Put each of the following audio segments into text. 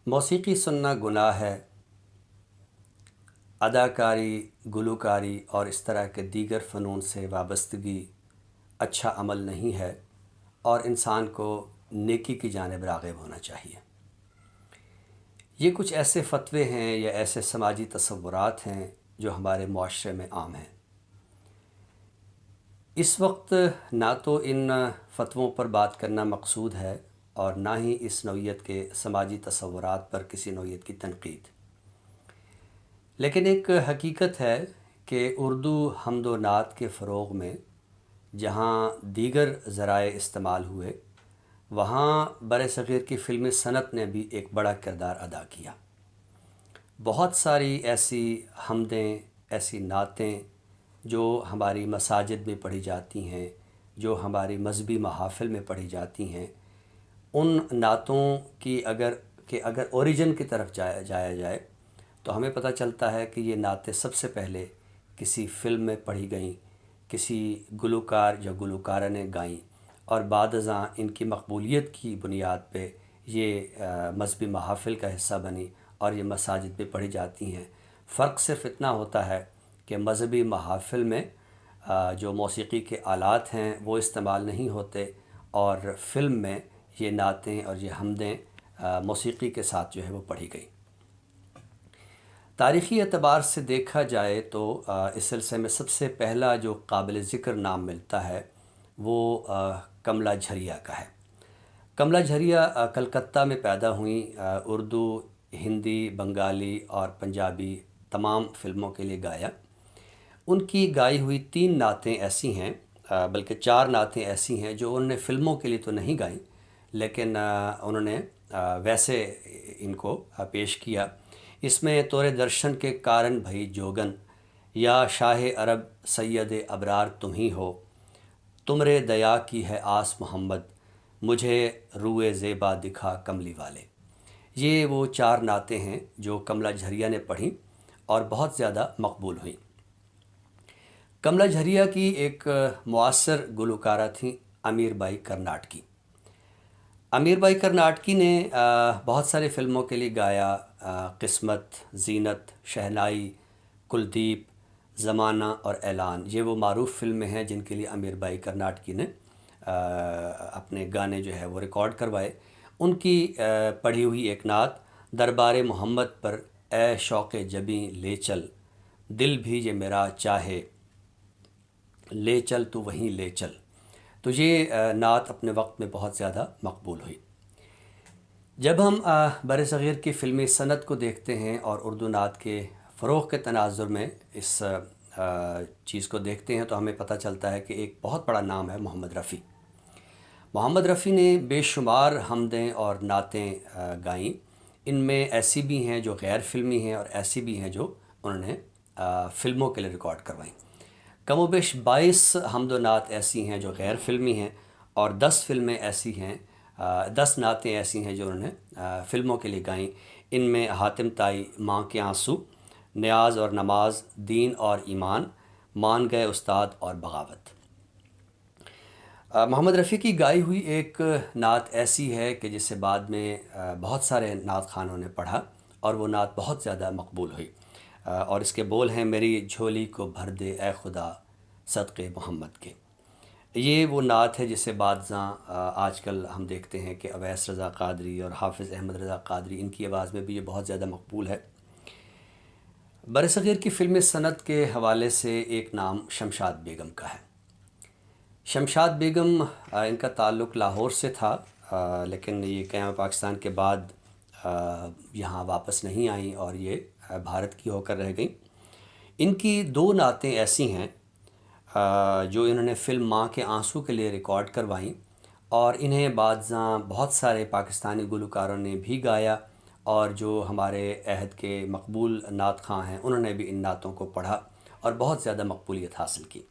موسیقی سننا گناہ ہے، اداکاری، گلوکاری اور اس طرح کے دیگر فنون سے وابستگی اچھا عمل نہیں ہے اور انسان کو نیکی کی جانب راغب ہونا چاہیے۔ یہ کچھ ایسے فتوے ہیں یا ایسے سماجی تصورات ہیں جو ہمارے معاشرے میں عام ہیں۔ اس وقت نہ تو ان فتووں پر بات کرنا مقصود ہے اور نہ ہی اس نوعیت کے سماجی تصورات پر کسی نوعیت کی تنقید، لیکن ایک حقیقت ہے کہ اردو حمد و نعت کے فروغ میں جہاں دیگر ذرائع استعمال ہوئے، وہاں برصغیر کی فلمی صنعت نے بھی ایک بڑا کردار ادا کیا۔ بہت ساری ایسی حمدیں، ایسی نعتیں جو ہماری مساجد میں پڑھی جاتی ہیں، جو ہماری مذہبی محافل میں پڑھی جاتی ہیں، ان نعتوں کی اگر اوریجن کی طرف جایا جائے تو ہمیں پتہ چلتا ہے کہ یہ نعتیں سب سے پہلے کسی فلم میں پڑھی گئیں، کسی گلوکار یا گلوکارہ نے گائیں، اور بعد ازاں ان کی مقبولیت کی بنیاد پہ یہ مذہبی محافل کا حصہ بنی اور یہ مساجد میں پڑھی جاتی ہیں۔ فرق صرف اتنا ہوتا ہے کہ مذہبی محافل میں جو موسیقی کے آلات ہیں وہ استعمال نہیں ہوتے، اور فلم میں یہ نعتیں اور یہ حمدیں موسیقی کے ساتھ جو ہے وہ پڑھی گئیں۔ تاریخی اعتبار سے دیکھا جائے تو اس سلسلے میں سب سے پہلا جو قابل ذکر نام ملتا ہے وہ کملا جھریا کا ہے۔ کملا جھریا کلکتہ میں پیدا ہوئیں، اردو، ہندی، بنگالی اور پنجابی تمام فلموں کے لیے گایا۔ ان کی گائی ہوئی 3 نعتیں ایسی ہیں، بلکہ 4 نعتیں ایسی ہیں جو انہوں نے فلموں کے لیے تو نہیں گائیں، لیکن انہوں نے ویسے ان کو پیش کیا۔ اس میں طور درشن کے کارن بھئی جوگن، یا شاہ عرب سید ابرار تم ہی ہو، تمرے دیا کی ہے آس محمد، مجھے روئے زیبا دکھا کملی والے۔ یہ وہ 4 نعتیں ہیں جو کملا جھریا نے پڑھیں اور بہت زیادہ مقبول ہوئیں۔ کملا جھریا کی ایک معاصر گلوکارہ تھیں امیر بائی کرناٹکی۔ امیر بائی کرناٹکی نے بہت سارے فلموں کے لیے گایا، قسمت، زینت، شہنائی، کلدیپ، زمانہ اور اعلان۔ یہ وہ معروف فلمیں ہیں جن کے لیے امیر بائی کرناٹکی نے اپنے گانے جو ہے وہ ریکارڈ کروائے۔ ان کی پڑھی ہوئی ایک نعت، دربار محمد پر اے شوق جبیں لے چل، دل بھی یہ میرا چاہے لے چل تو وہیں لے چل، تو یہ نعت اپنے وقت میں بہت زیادہ مقبول ہوئی۔ جب ہم برصغیر کی فلمی صنعت کو دیکھتے ہیں اور اردو نعت کے فروغ کے تناظر میں اس چیز کو دیکھتے ہیں تو ہمیں پتہ چلتا ہے کہ ایک بہت بڑا نام ہے محمد رفیع۔ محمد رفیع نے بے شمار حمدیں اور نعتیں گائیں۔ ان میں ایسی بھی ہیں جو غیر فلمی ہیں اور ایسی بھی ہیں جو انہوں نے فلموں کے لیے ریکارڈ کروائیں۔ کم و بیش 22 حمد و نعت ایسی ہیں جو غیر فلمی ہیں، اور 10 فلمیں ایسی ہیں، 10 نعتیں ایسی ہیں جو انہوں نے فلموں کے لیے گائیں۔ ان میں حاتم طائی، ماں کے آنسو، نیاز اور نماز، دین اور ایمان، مان گئے استاد اور بغاوت۔ محمد رفیع کی گائی ہوئی ایک نعت ایسی ہے کہ جسے بعد میں بہت سارے نعت خوانوں نے پڑھا اور وہ نعت بہت زیادہ مقبول ہوئی، اور اس کے بول ہیں، میری جھولی کو بھر دے اے خدا صدقے محمد کے۔ یہ وہ نعت ہے جسے بعضاں آج کل ہم دیکھتے ہیں کہ اویس رضا قادری اور حافظ احمد رضا قادری، ان کی آواز میں بھی یہ بہت زیادہ مقبول ہے۔ برصغیر کی فلمی صنعت کے حوالے سے ایک نام شمشاد بیگم کا ہے۔ شمشاد بیگم ان کا تعلق لاہور سے تھا، لیکن یہ قیام پاکستان کے بعد یہاں واپس نہیں آئیں اور یہ بھارت کی ہو کر رہ گئیں۔ ان کی 2 نعتیں ایسی ہیں جو انہوں نے فلم ماں کے آنسو کے لیے ریکارڈ کروائیں، اور انہیں بعضاں بہت سارے پاکستانی گلوکاروں نے بھی گایا، اور جو ہمارے عہد کے مقبول نعت خواں ہیں انہوں نے بھی ان نعتوں کو پڑھا اور بہت زیادہ مقبولیت حاصل کی۔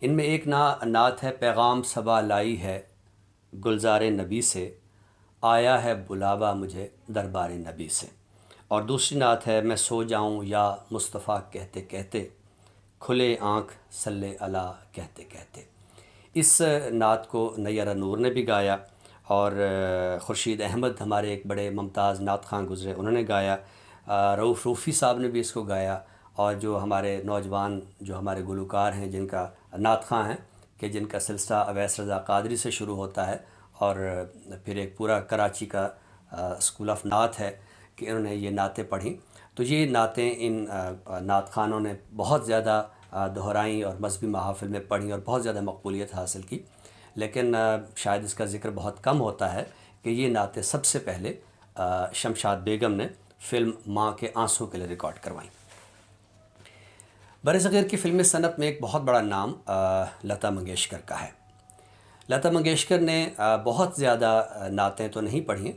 ان میں ایک نعت ہے، پیغام صبا لائی ہے گلزار نبی سے، آیا ہے بلاوا مجھے دربار نبی سے، اور دوسری نعت ہے، میں سو جاؤں یا مصطفیٰ کہتے کہتے، کھلے آنکھ صلی اللہ کہتے کہتے۔ اس نعت کو نیرہ نور نے بھی گایا، اور خورشید احمد ہمارے ایک بڑے ممتاز نعت خواں گزرے، انہوں نے گایا، رؤوف روفی صاحب نے بھی اس کو گایا، اور جو ہمارے نوجوان جو ہمارے گلوکار ہیں جن کا نعت خواں ہیں کہ جن کا سلسلہ اویس رضا قادری سے شروع ہوتا ہے، اور پھر ایک پورا کراچی کا اسکول آف نعت ہے کہ انہوں نے یہ نعتیں پڑھیں، تو یہ نعتیں ان نعت خوانوں نے بہت زیادہ دہرائیں اور مذہبی محافل میں پڑھیں اور بہت زیادہ مقبولیت حاصل کی۔ لیکن شاید اس کا ذکر بہت کم ہوتا ہے کہ یہ نعتیں سب سے پہلے شمشاد بیگم نے فلم ماں کے آنسوں کے لیے ریکارڈ کروائیں۔ برصغیر کی فلمی صنعت میں ایک بہت بڑا نام لتا منگیشکر کا ہے۔ لتا منگیشکر نے بہت زیادہ نعتیں تو نہیں پڑھیں،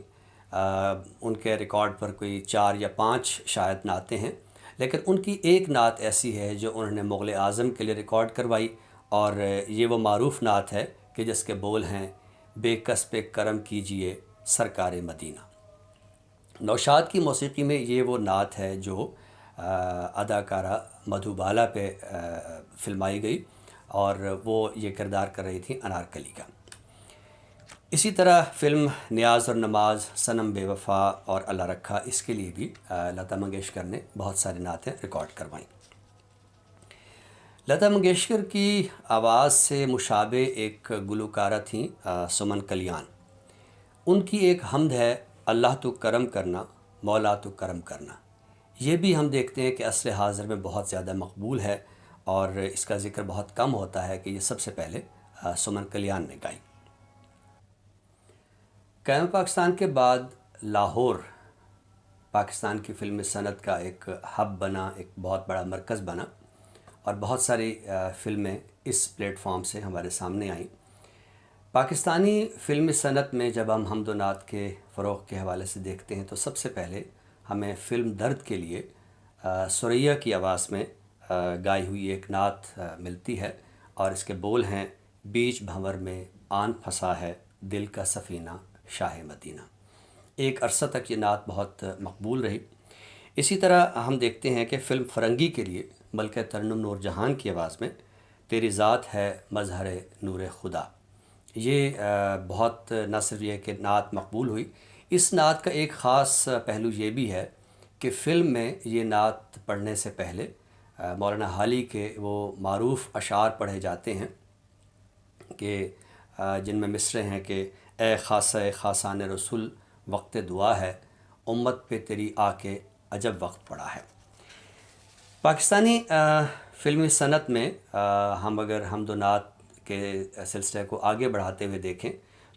ان کے ریکارڈ پر کوئی 4 یا 5 شاید نعتیں ہیں، لیکن ان کی ایک نعت ایسی ہے جو انہوں نے مغل اعظم کے لیے ریکارڈ کروائی، اور یہ وہ معروف نعت ہے کہ جس کے بول ہیں: بے کس پہ کرم کیجئے سرکار مدینہ۔ نوشاد کی موسیقی میں یہ وہ نعت ہے جو اداکارہ مدھو بالا پہ فلمائی گئی، اور وہ یہ کردار کر رہی تھی انارکلی کا۔ اسی طرح فلم نیاز اور نماز، صنم بے وفا اور اللہ رکھا، اس کے لیے بھی لتا منگیشکر نے بہت ساری نعتیں ریکارڈ کروائیں۔ لتا منگیشکر کی آواز سے مشابہ ایک گلوکارہ تھیں سمن کلیان۔ ان کی ایک حمد ہے: اللہ تو کرم کرنا، مولا تو کرم کرنا۔ یہ بھی ہم دیکھتے ہیں کہ عصر حاضر میں بہت زیادہ مقبول ہے، اور اس کا ذکر بہت کم ہوتا ہے کہ یہ سب سے پہلے سمن کلیان نے گائی۔ قیام پاکستان کے بعد لاہور پاکستان کی فلمی صنعت کا ایک ہب بنا، ایک بہت بڑا مرکز بنا، اور بہت ساری فلمیں اس پلیٹ فارم سے ہمارے سامنے آئیں۔ پاکستانی فلمی صنعت میں جب ہم حمد و نعت کے فروغ کے حوالے سے دیکھتے ہیں تو سب سے پہلے ہمیں فلم درد کے لیے ثریا کی آواز میں گائی ہوئی ایک نعت ملتی ہے، اور اس کے بول ہیں: بیچ بھنور میں آن پھنسا ہے دل کا سفینہ شاہ مدینہ۔ ایک عرصہ تک یہ نعت بہت مقبول رہی۔ اسی طرح ہم دیکھتے ہیں کہ فلم فرنگی کے لیے ملکہ ترنم نور جہان کی آواز میں تیری ذات ہے مظہر نور خدا، یہ بہت نہ صرف یہ کہ نعت مقبول ہوئی، اس نعت کا ایک خاص پہلو یہ بھی ہے کہ فلم میں یہ نعت پڑھنے سے پہلے مولانا حالی کے وہ معروف اشعار پڑھے جاتے ہیں کہ جن میں مصرعے ہیں کہ اے خاصہ خاصان رسول وقت دعا ہے، امت پہ تیری آ کے عجب وقت پڑا ہے۔ پاکستانی فلمی صنعت میں ہم اگر حمد و نعت کے سلسلے کو آگے بڑھاتے ہوئے دیکھیں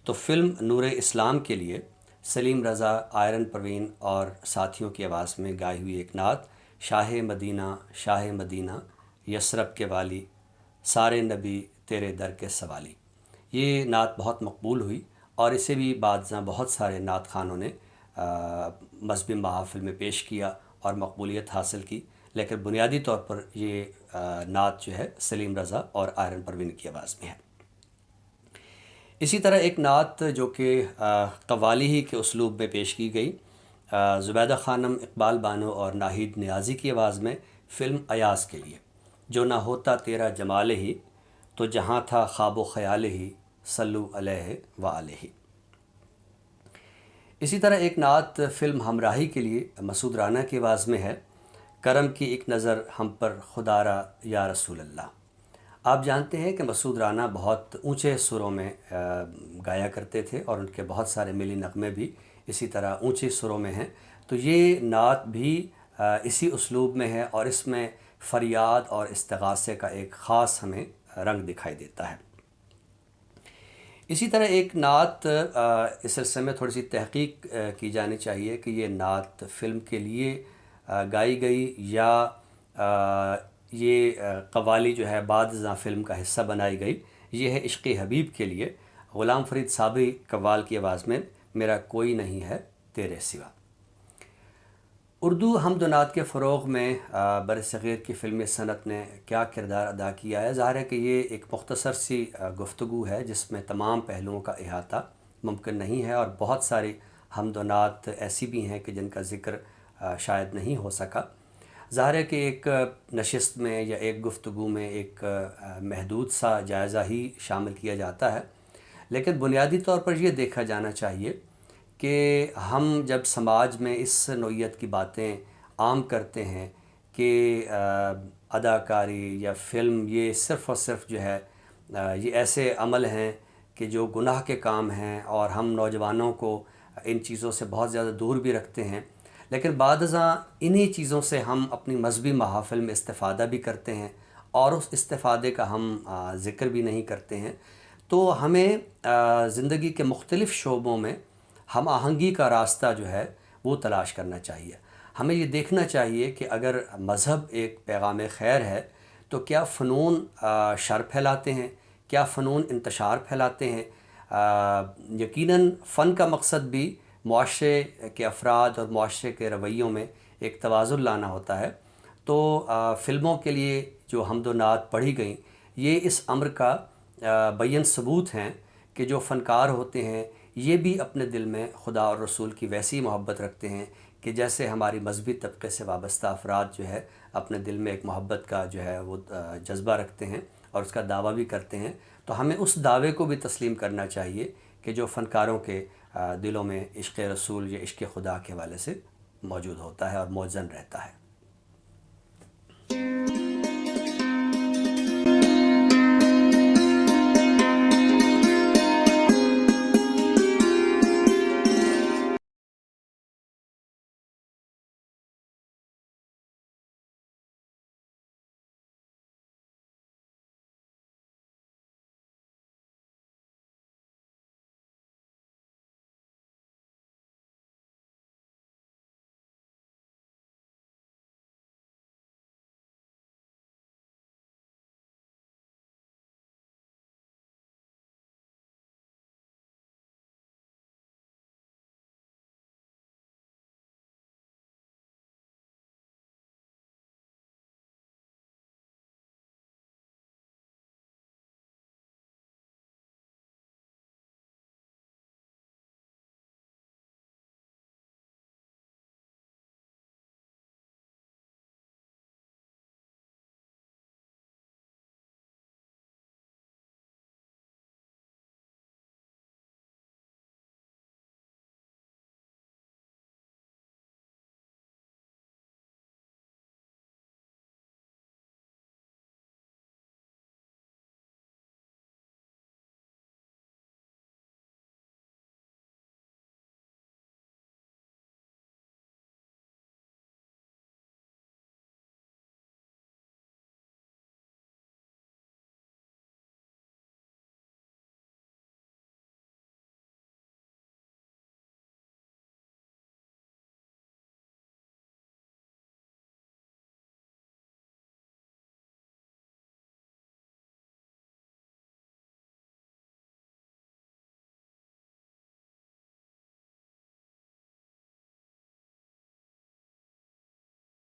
تو فلم نور اسلام کے لیے سلیم رضا، آئرن پروین اور ساتھیوں کی آواز میں گائی ہوئی ایک نعت: شاہ مدینہ یثرب کے والی، سارے نبی تیرے در کے سوالی، یہ نعت بہت مقبول ہوئی، اور اسے بھی بعد ازاں بہت سارے نعت خوانوں نے مذہبی محافل میں پیش کیا اور مقبولیت حاصل کی، لیکن بنیادی طور پر یہ نعت جو ہے سلیم رضا اور آئرن پروین کی آواز میں ہے۔ اسی طرح ایک نعت جو کہ قوالی ہی کے اسلوب میں پیش کی گئی، زبیدہ خانم، اقبال بانو اور ناہید نیازی کی آواز میں فلم ایاز کے لیے: جو نہ ہوتا تیرا جمال ہی تو جہاں تھا خواب و خیال ہی، صلو علیہ وآلہ۔ اسی طرح ایک نعت فلم ہمراہی کے لیے مسعود رانا کی آواز میں ہے: کرم کی ایک نظر ہم پر خدا را یا رسول اللہ۔ آپ جانتے ہیں کہ مسعود رانا بہت اونچے سروں میں گایا کرتے تھے، اور ان کے بہت سارے ملی نغمے بھی اسی طرح اونچے سروں میں ہیں، تو یہ نعت بھی اسی اسلوب میں ہے، اور اس میں فریاد اور استغاثے کا ایک خاص ہمیں رنگ دکھائی دیتا ہے۔ اسی طرح ایک نعت اس سلسلے میں تھوڑی سی تحقیق کی جانی چاہیے کہ یہ نعت فلم کے لیے گائی گئی یا یہ قوالی جو ہے بعد ازاں فلم کا حصہ بنائی گئی۔ یہ ہے عشق حبیب کے لیے غلام فرید صابری قوال کی آواز میں: میرا کوئی نہیں ہے تیرے سوا۔ اردو حمد و نعت کے فروغ میں برصغیر کی فلمی صنعت نے کیا کردار ادا کیا ہے؟ ظاہر ہے کہ یہ ایک مختصر سی گفتگو ہے جس میں تمام پہلوؤں کا احاطہ ممکن نہیں ہے، اور بہت ساری حمد و نعت ایسی بھی ہیں کہ جن کا ذکر شاید نہیں ہو سکا۔ ظاہر ہے کہ ایک نشست میں یا ایک گفتگو میں ایک محدود سا جائزہ ہی شامل کیا جاتا ہے، لیکن بنیادی طور پر یہ دیکھا جانا چاہیے کہ ہم جب سماج میں اس نوعیت کی باتیں عام کرتے ہیں کہ اداکاری یا فلم یہ صرف اور صرف جو ہے یہ ایسے عمل ہیں کہ جو گناہ کے کام ہیں، اور ہم نوجوانوں کو ان چیزوں سے بہت زیادہ دور بھی رکھتے ہیں، لیکن بعد ازاں انہی چیزوں سے ہم اپنی مذہبی محافل میں استفادہ بھی کرتے ہیں اور اس استفادے کا ہم ذکر بھی نہیں کرتے ہیں، تو ہمیں زندگی کے مختلف شعبوں میں ہم آہنگی کا راستہ جو ہے وہ تلاش کرنا چاہیے۔ ہمیں یہ دیکھنا چاہیے کہ اگر مذہب ایک پیغام خیر ہے تو کیا فنون شر پھیلاتے ہیں، کیا فنون انتشار پھیلاتے ہیں؟ یقیناً فن کا مقصد بھی معاشرے کے افراد اور معاشرے کے رویوں میں ایک توازن لانا ہوتا ہے، تو فلموں کے لیے جو حمد و نعت پڑھی گئیں یہ اس امر کا بین ثبوت ہیں کہ جو فنکار ہوتے ہیں یہ بھی اپنے دل میں خدا اور رسول کی ویسی محبت رکھتے ہیں کہ جیسے ہماری مذہبی طبقے سے وابستہ افراد جو ہے اپنے دل میں ایک محبت کا جو ہے وہ جذبہ رکھتے ہیں اور اس کا دعویٰ بھی کرتے ہیں۔ تو ہمیں اس دعوے کو بھی تسلیم کرنا چاہیے کہ جو فنکاروں کے دلوں میں عشق رسول یا عشق خدا کے حوالے سے موجود ہوتا ہے اور موزن رہتا ہے۔